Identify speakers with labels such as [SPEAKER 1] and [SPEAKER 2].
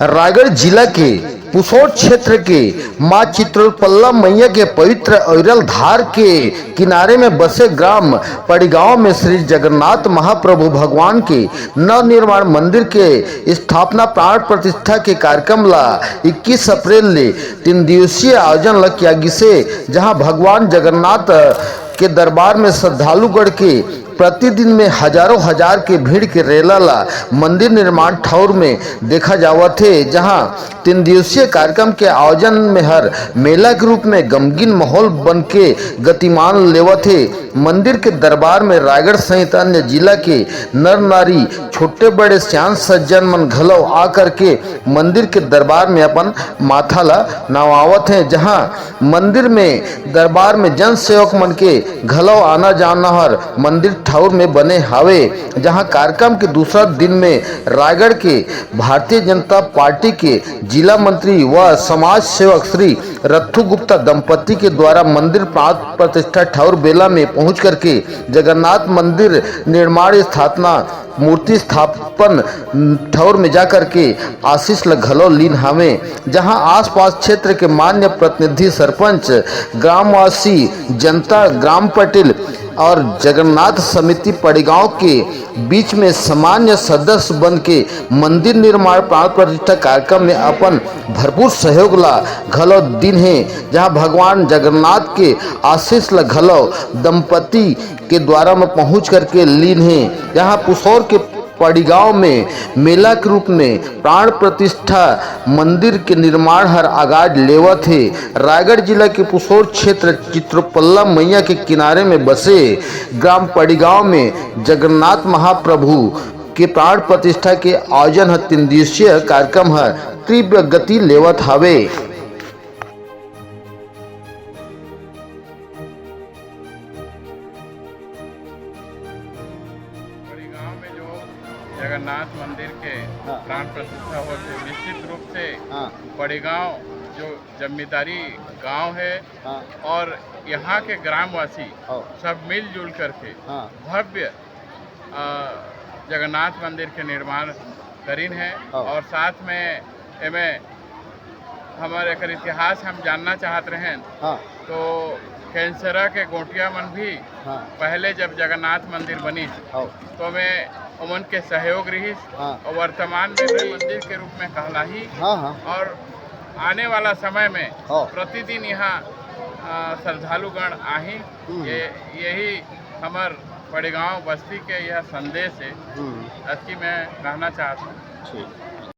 [SPEAKER 1] रायगढ़ जिला के पुसौर क्षेत्र के मां चित्रोत्पल्ला मैया के पवित्र ऐरल धार के किनारे में बसे ग्राम पड़ीगांव में श्री जगन्नाथ महाप्रभु भगवान के नवनिर्माण मंदिर के स्थापना प्राण प्रतिष्ठा के कार्यक्रम ला 21 अप्रैल ले 3 दिवसीय आयोजन ला किया गिसे, जहां भगवान जगन्नाथ के दरबार में श्रद्धालुगण के प्रतिदिन में हजारों हजार के भीड़ के रेला ला मंदिर निर्माण ठौर में देखा जावत है। जहां 3 दिवसीय कार्यक्रम के आयोजन में हर मेला के रूप में गमगीन माहौल बन के गतिमान लेवत है। मंदिर के दरबार में रायगढ़ सहित अन्य जिला के नर नारी छोटे बड़े सियान सज्जन मन घलो आकर के मंदिर के दरबार में अपन माथा ला नवावत है। जहां मंदिर में दरबार में जन सेवक मन के घलो आना जाना हर मंदिर ठौर में बने हावे। जहां कार्यक्रम के दूसरा दिन में रायगढ़ के भारतीय जनता पार्टी के जिला मंत्री व समाज सेवक श्री रत्थु गुप्ता दंपति के द्वारा मंदिर प्राण प्रतिष्ठा ठौर बेला में पहुंच करके जगन्नाथ मंदिर निर्माण स्थापना मूर्ति स्थापन ठौर में जाकर के आशीष घलो लीन हावे। जहां आसपास क्षेत्र के मान्य प्रतिनिधि सरपंच ग्रामवासी जनता ग्राम पटेल और जगन्नाथ समिति पड़ीगांव के बीच में सामान्य सदस्य बन के मंदिर निर्माण प्राण प्रतिष्ठा कार्यक्रम में अपन भरपूर सहयोग ला घलो दिन है। जहां भगवान जगन्नाथ के आशीष ला घलो दंपति के द्वारा में पहुंच करके लीन है। जहां पुसौर के पड़ीगांव में मेला के रूप में प्राण प्रतिष्ठा मंदिर के निर्माण हर आगाज लेवत है। रायगढ़ जिला के पुसौर क्षेत्र चित्रोत्पल्ला मैया के किनारे में बसे ग्राम पड़ीगांव में जगन्नाथ महाप्रभु के प्राण प्रतिष्ठा के आयोजन 3 दिवसीय कार्यक्रम हर तीव्र गति लेवत हावे।
[SPEAKER 2] जगन्नाथ मंदिर के प्राण प्रतिष्ठा होते निश्चित रूप से पड़ीगांव जो जमींदारी गांव है और यहाँ के ग्रामवासी सब मिलजुल करके भव्य जगन्नाथ मंदिर के निर्माण करीन है। और साथ में एमें हमारे एक इतिहास हम जानना चाहते रहे तो कैंसरा के गोटिया मन भी पहले जब जगन्नाथ मंदिर बनी तो मैं उमन के सहयोग रही और वर्तमान में भी मंदिर के रूप में कहला ही और आने वाला समय में प्रतिदिन यहाँ श्रद्धालुगण आही। यही हमार पड़ीगांव बस्ती के यह संदेश है, इसकी मैं कहना चाहता हूँ।